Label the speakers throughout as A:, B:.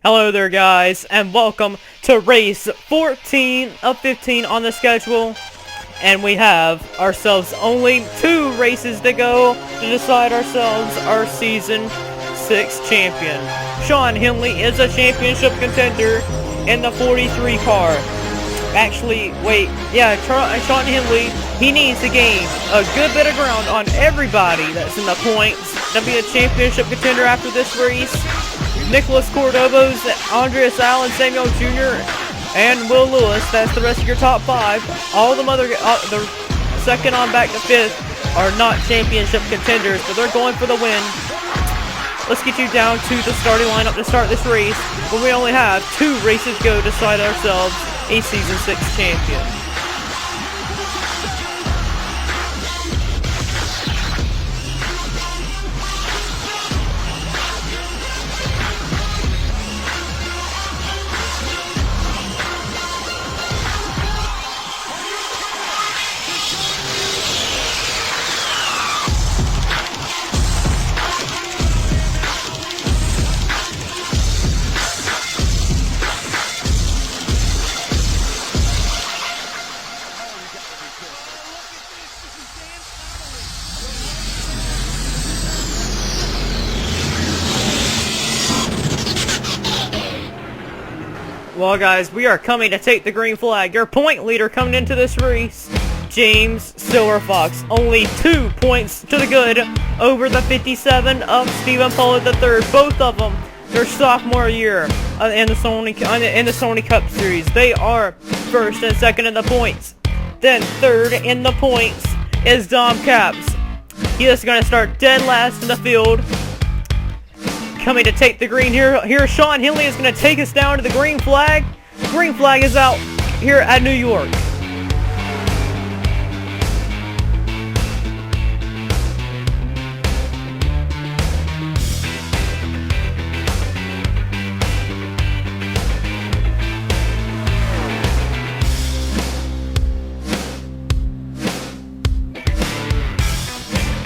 A: Hello there guys, and welcome to race 14 of 15 on the schedule. And we have ourselves only 2 races to go to decide ourselves our Season 6 champion. Sean Henley is a championship contender in the 43 car. Actually, wait, yeah, Sean Henley, he needs to gain a good bit of ground on everybody that's in the points to be a championship contender after this race. Nicholas Cordobos, Andreas Allen, Samuel Jr., and Will Lewis. That's the rest of your top 5. All the other, the second on back to 5th are not championship contenders, but they're going for the win. Let's get you down to the starting lineup to start this race, when we only have 2 races to go to decide ourselves a Season 6 champion. Well guys, we are coming to take the green flag. Your point leader coming into this race, James Silver Fox. Only 2 points to the good over the 57 of Stephen Pollard III. Both of them, their sophomore year in the Sony Cup Series. They are first and second in the points. Then third in the points is Dom Caps. He is going to start dead last in the field. Coming to take the green here Sean Henley is going to take us down to the green flag. Green flag is out here at New York.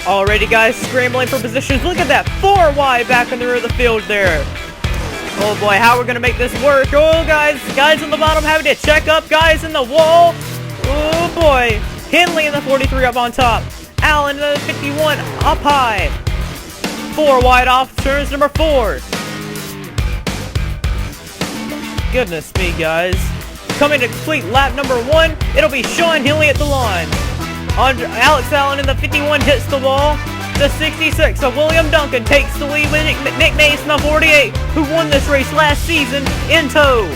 A: Alrighty guys, scrambling for positions. Look at that, 4 wide back in the rear of the field there. Oh boy, how we're gonna make this work. Oh guys on the bottom having to check up, guys in the wall. Oh boy, Henley in the 43 up on top. Allen in the 51 up high. 4 wide off turns number 4. Goodness me guys. Coming to complete lap number 1, it'll be Sean Henley at the line. Alex Allen in the 51 hits the wall. The 66 of William Duncan takes the lead with Nick Mason, the 48, who won this race last season, in tow.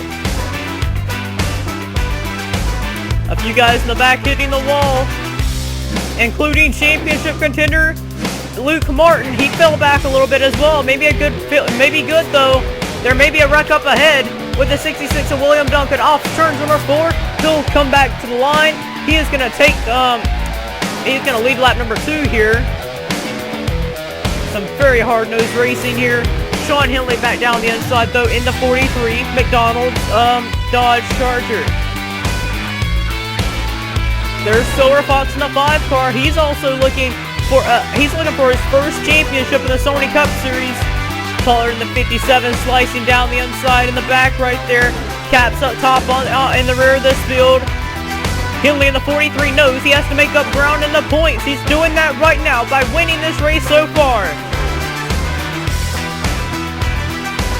A: A few guys in the back hitting the wall, including championship contender Luke Martin. He fell back a little bit as well. Maybe good though. There may be a wreck up ahead with the 66 of William Duncan off turns number 4. He'll come back to the line. He is going to take he's going to lead lap number 2 here. Some very hard-nosed racing here. Sean Henley back down the inside, though, in the 43 McDonald's Dodge Charger. There's Silver Fox in the 5 car. He's also looking for his first championship in the Sony Cup Series. Pollard in the 57 slicing down the inside in the back right there. Caps up top in the rear of this field. Henley in the 43 knows he has to make up ground in the points. He's doing that right now by winning this race so far.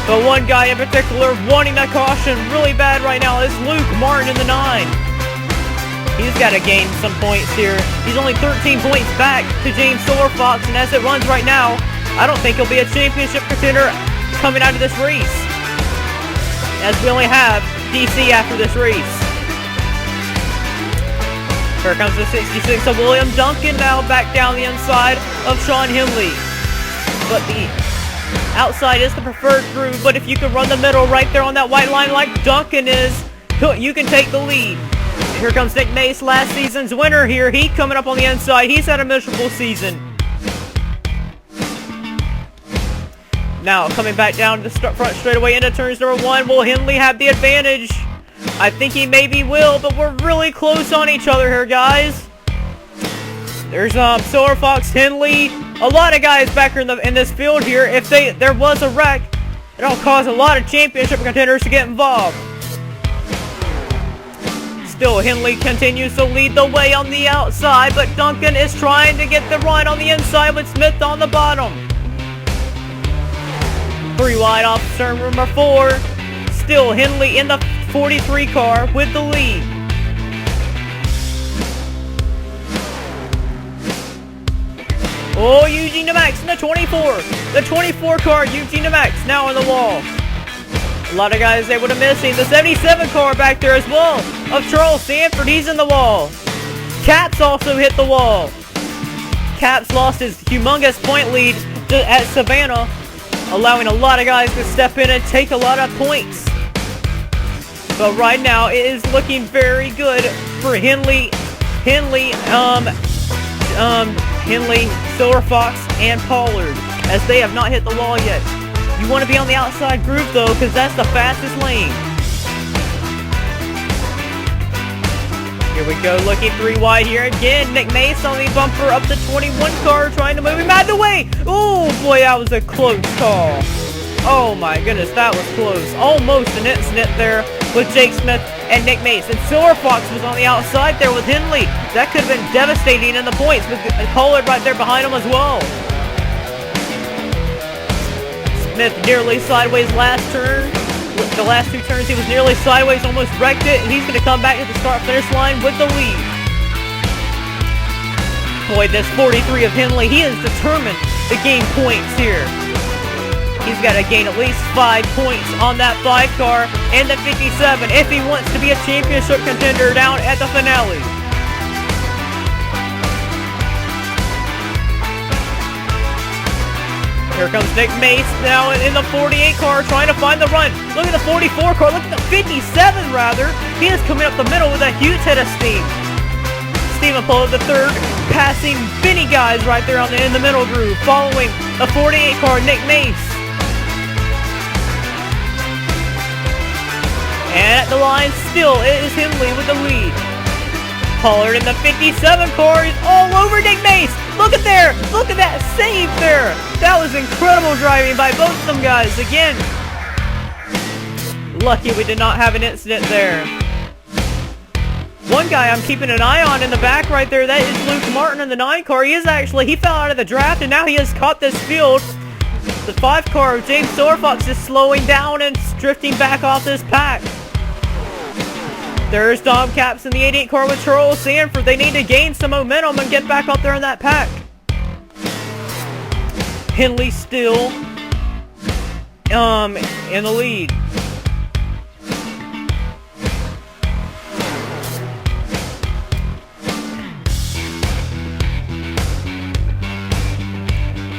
A: But one guy in particular wanting a caution really bad right now is Luke Martin in the 9. He's got to gain some points here. He's only 13 points back to James Silver Fox, and as it runs right now, I don't think he'll be a championship contender coming out of this race, as we only have DC after this race. Here comes the 66 of William Duncan now back down the inside of Sean Henley. But the outside is the preferred groove, but if you can run the middle right there on that white line like Duncan is, you can take the lead. Here comes Nick Mace, last season's winner here. He coming up on the inside. He's had a miserable season. Now coming back down to the front straightaway into turns number 1. Will Henley have the advantage? I think he maybe will, but we're really close on each other here, guys. There's Silver Fox, Henley, a lot of guys back in this field here. If there was a wreck, It'll cause a lot of championship contenders to get involved. Still, Henley continues to lead the way on the outside, but Duncan is trying to get the run on the inside with Smith on the bottom. 3 wide off turn number 4. Still, Henley in the 43 car with the lead. Oh, Eugene DeMax in the 24. The 24 car, Eugene DeMax, now on the wall. A lot of guys able to missing. The 77 car back there as well of Charles Sanford. He's in the wall. Caps also hit the wall. Caps lost his humongous point lead at Savannah, allowing a lot of guys to step in and take a lot of points. But right now, it is looking very good for Henley, Silver Fox, and Pollard, as they have not hit the wall yet. You want to be on the outside groove though, because that's the fastest lane. Here we go, looking 3 wide here again. Nick Mace on the bumper up the 21 car, trying to move him out of the way. Oh boy, that was a close call. Oh my goodness, that was close. Almost an incident there with Jake Smith and Nick Mace. And Silver Fox was on the outside there with Henley. That could have been devastating in the points, with Pollard right there behind him as well. Smith nearly sideways last turn. The last 2 turns he was nearly sideways, almost wrecked it, and he's going to come back to the start-finish line with the lead. Boy, this 43 of Henley, he is determined to gain points here. He's got to gain at least 5 points on that 5 car and the 57 if he wants to be a championship contender down at the finale. Here comes Nick Mace now in the 48 car trying to find the run. Look at the 44 car, look at the 57 rather. He is coming up the middle with a huge head of steam. Stephen Pollard the 3rd, passing many guys right there in the middle groove, following the 48 car, Nick Mace. And at the line still, it is Henley with the lead. Pollard in the 57 car is all over Nick Mace. Look at there. Look at that save there. That was incredible driving by both of them guys. Again, lucky we did not have an incident there. One guy I'm keeping an eye on in the back right there, that is Luke Martin in the 9 car. He fell out of the draft and now he has caught this field. The 5 car, James Silverfox, is slowing down and drifting back off this pack. There's Dom Caps in the 88 car with Charles Sanford. They need to gain some momentum and get back up there in that pack. Henley still in the lead.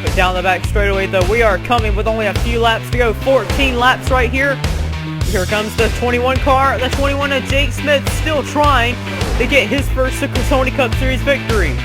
A: But down the back straightaway though, we are coming with only a few laps to go. 14 laps right here. Here comes the 21 car, the 21 of Jake Smith, still trying to get his first Sony Cup Series victory.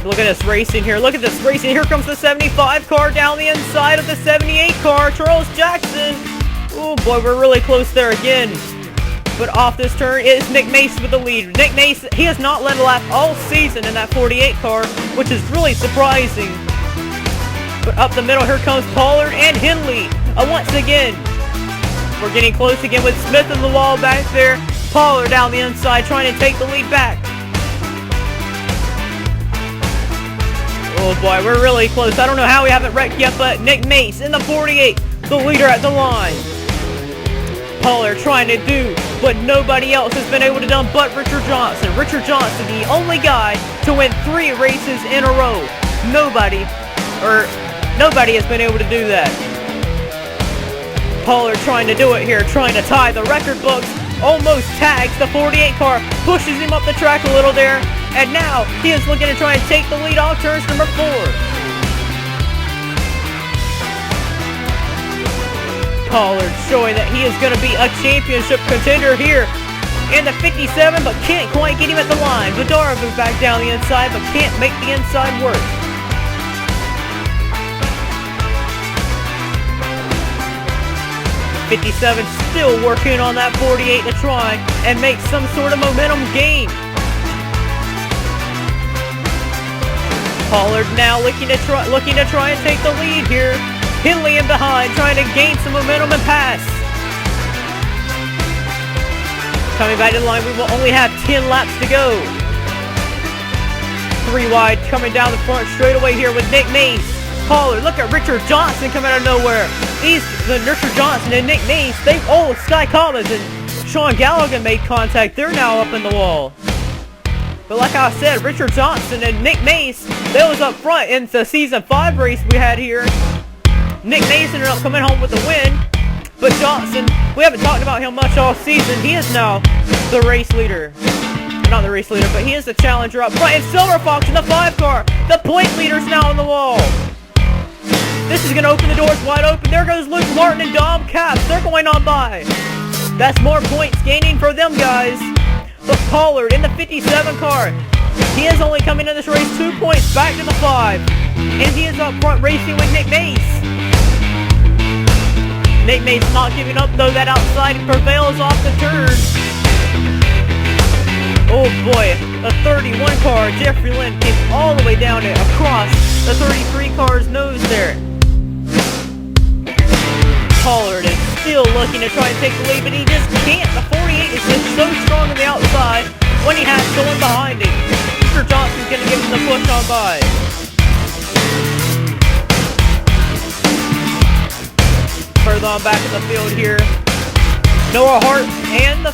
A: Look at this racing here. Look at this racing. Here comes the 75 car down the inside of the 78 car. Charles Jackson. Oh boy, we're really close there again. But off this turn, it is Nick Mace with the lead. Nick Mace, he has not led a lap all season in that 48 car, which is really surprising. But up the middle, here comes Pollard and Henley. Once again, we're getting close again with Smith in the wall back there. Pollard down the inside trying to take the lead back. Oh boy, we're really close. I don't know how we haven't wrecked yet, but Nick Mace in the 48, the leader at the line. Pollard trying to do what nobody else has been able to do but Richard Johnson. Richard Johnson, the only guy to win 3 races in a row. Nobody has been able to do that. Pollard trying to do it here, trying to tie the record books. Almost tags the 48 car, pushes him up the track a little there, and now he is looking to try and take the lead off turns number 4. Pollard showing that he is going to be a championship contender here in the 57, but can't quite get him at the line. Vidara moves back down the inside, but can't make the inside work. 57 still working on that 48 to try and make some sort of momentum gain. Pollard now looking to try and take the lead here. Hindley in behind, trying to gain some momentum and pass. Coming back to the line, we will only have 10 laps to go. 3 wide, coming down the front straightaway here with Nick Mace. Pollard, look at Richard Johnson coming out of nowhere. Richard Johnson and Nick Mace, Sky Collins and Sean Gallagher made contact. They're now up in the wall. But like I said, Richard Johnson and Nick Mace, they was up front in the Season 5 race we had here. Nick Mace ended up coming home with the win. But Johnson, we haven't talked about him much all season. He is now the race leader. Not the race leader, but he is the challenger up front. And Silver Fox in the 5 car. The point leader's now on the wall. This is going to open the doors wide open. There goes Luke Martin and Dom Capps. They're going on by. That's more points gaining for them guys. But Pollard in the 57 car. He is only coming in this race 2 points back to the 5. And he is up front racing with Nick Mace. Nick Mace not giving up though. That outside prevails off the turn. Oh boy, the 31 car, Jeffrey Lynn came all the way down it across the 33 car's nose there. Pollard is still looking to try and take the lead, but he just can't. The 48 is just so strong on the outside when he has someone behind him. Mr. Johnson's going to give him the push on by. Further on back in the field here, Noah Hart and the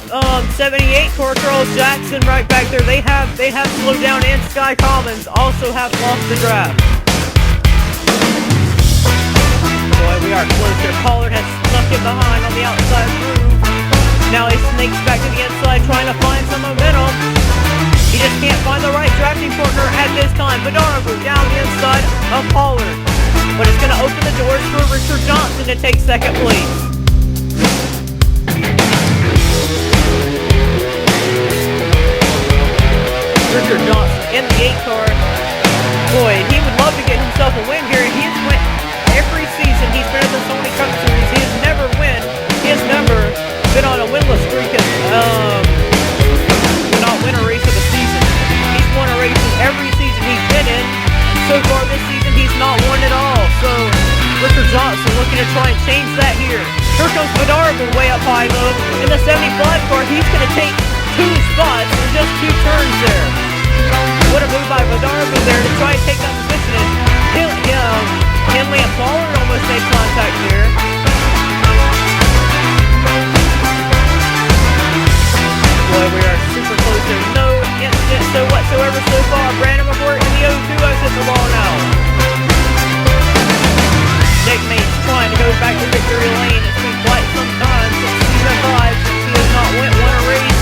A: 78 car, Charles Jackson right back there. They have slowed down, and Sky Collins also have lost the draft. Boy, we are closer. Pollard has snuck it behind on the outside groove. Now he snakes back to the inside trying to find some momentum. He just can't find the right drafting partner at this time. Badarabu down the inside of Pollard. But it's going to open the doors for Richard Johnson to take second place. Richard Johnson in the 8 car. Boy, he would love to get himself a win here. He has went every season he's been at the Sony Cup Series. He has never been on a winless streak and not win a race of the season. He's won a race every season he's been in. So far this season he's not won at all. So Richard Johnson looking to try and change that here. Here comes Badarabu way up high though. In the 75 car, he's going to take 2 spots in just 2 turns there. What a move by Badarabu there to try and take that position. Hindley and Pollard almost made contact here. Boy, we are super close. There's no incident whatsoever so far. Brandon McWhort in the 0-2 has hit the wall now. Nick Mace trying to go back to victory lane. It's been quite some time since Season 5 since he has not won a race.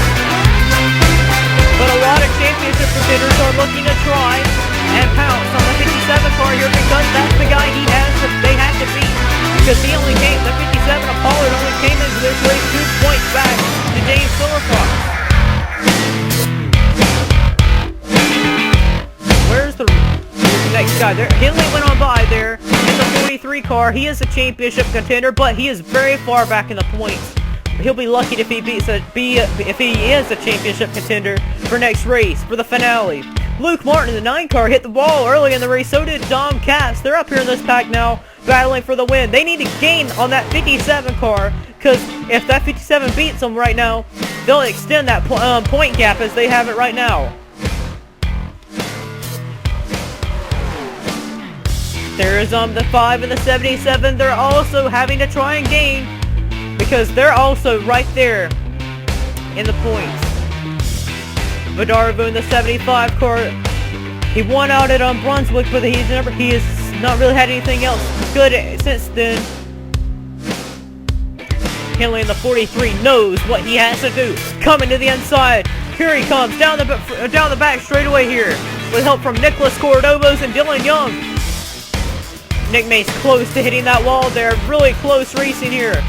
A: But a lot of championship contenders are looking to try and pounce on the 57 car here because that's the guy they had to beat. Because the 57 of Pollard only came into this race 2 points back to James Silverfox. Where's the next guy there? Hindley went on by there in the 43 car. He is a championship contender, but he is very far back in the points. He'll be lucky if he is a championship contender for next race, for the finale. Luke Martin in the 9 car hit the wall early in the race. So did Dom Capps. They're up here in this pack now, battling for the win. They need to gain on that 57 car, because if that 57 beats them right now, they'll extend that point gap as they have it right now. There is the 5 and the 77. They're also having to try and gain, because they're also right there in the points. Badarabu in the 75 car. He won out at Brunswick, but he has not really had anything else good since then. Hindley in the 43 knows what he has to do. Coming to the inside. Here he comes down the back straightaway here with help from Nicholas Cordovas and Dylan Young. Nick Mace close to hitting that wall there. Really close racing here.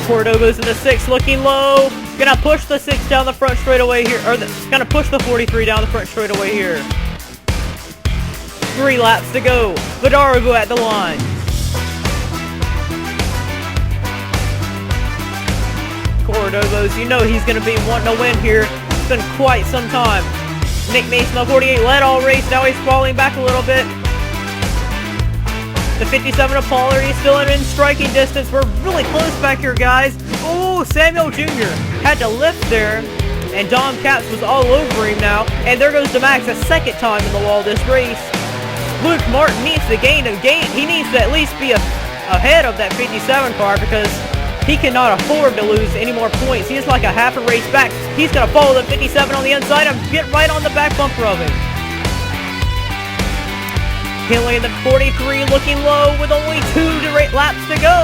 A: Cordovas in the 6 looking low. Gonna push the 6 down the front straightaway here. Gonna push the 43 down the front straightaway here. 3 laps to go. Badarabu at the line. Cordobos. You know he's going to be wanting to win here. It's been quite some time. Nick Mason, the 48, led all race. Now he's falling back a little bit. The 57 of Pollard, he's still in striking distance. We're really close back here, guys. Oh, Samuel Jr. had to lift there. And Dom Capps was all over him now. And there goes DeMax a second time in the wall this race. Luke Martin needs to gain. He needs to at least be ahead of that 57 car because he cannot afford to lose any more points. He is like a half a race back. He's going to follow the 57 on the inside and get right on the back bumper of him. Henley in the 43 looking low with only 2 laps to go.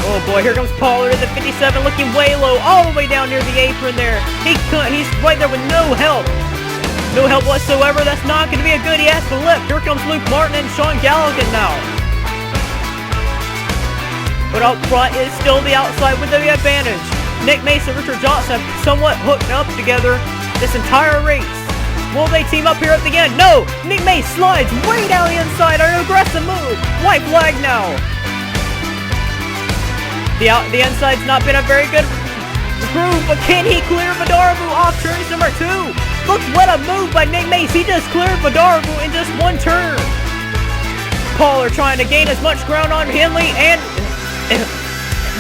A: Oh boy, here comes Pollard in the 57 looking way low, all the way down near the apron there. He's right there with no help. No help whatsoever. That's not going to be a good. He has to lift. Here comes Luke Martin and Sean Galligan now. But up front is still the outside with the advantage. Nick Mason, Richard Johnson have somewhat hooked up together this entire race. Will they team up here at the end? No! Nick Mason slides way down the inside. An aggressive move. White flag now. The inside's not been a very good groove, but can he clear Vadaravu off turns number 2? Look, what a move by Nick Mason. He just cleared Vadaravu in just one turn. Pollard trying to gain as much ground on Henley and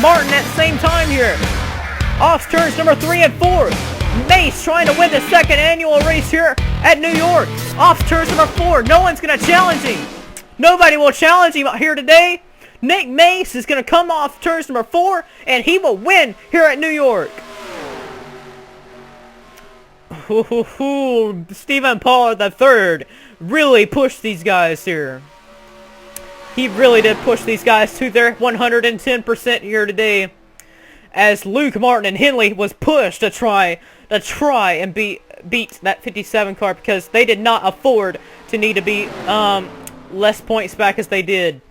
A: Martin at the same time here. Off turns number 3 and 4. Mace trying to win the second annual race here at New York. Off turns number 4. No one's going to challenge him. Nobody will challenge him here today. Nick Mace is going to come off turns number 4, and he will win here at New York. Stephen Pollard III really pushed these guys here. He really did push these guys to their 110% here today. As Luke Martin and Henley was pushed to try and beat that 57 car because they did not afford to need to be less points back as they did.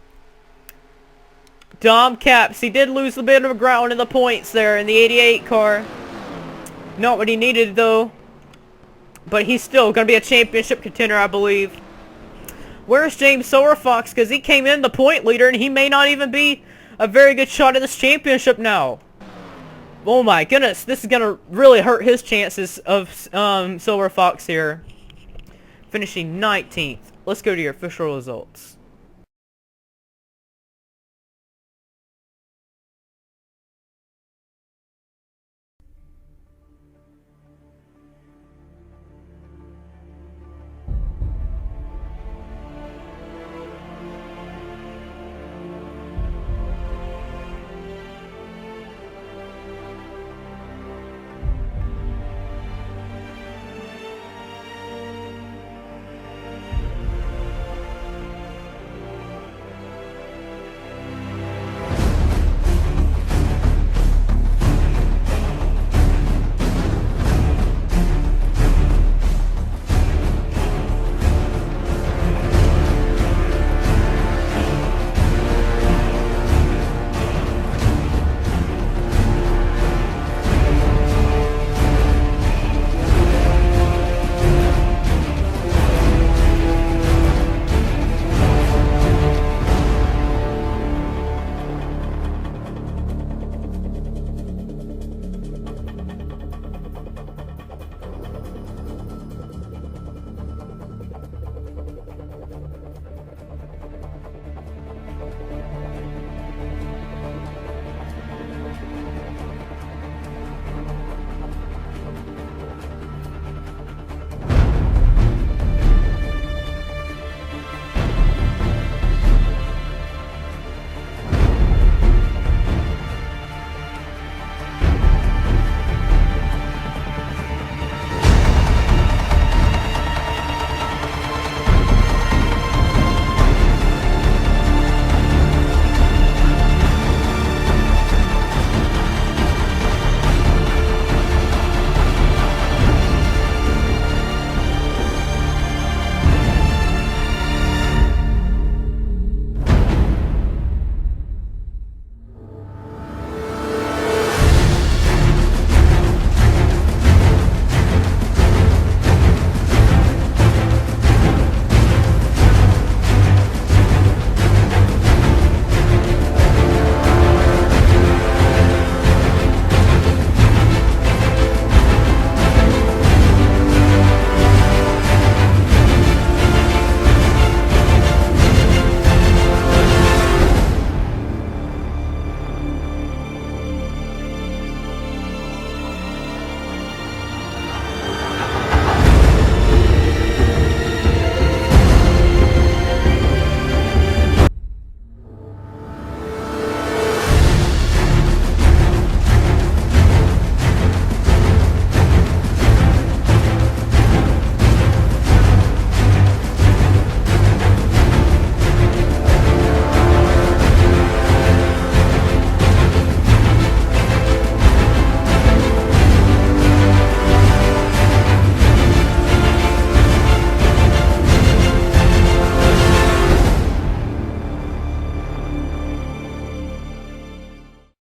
A: Dom Capps, he did lose a bit of ground in the points there in the 88 car. Not what he needed though. But he's still going to be a championship contender, I believe. Where's James Sowerfox? Because he came in the point leader and he may not even be a very good shot at this championship now. Oh my goodness, this is going to really hurt his chances of Silver Fox here. Finishing 19th. Let's go to your official results.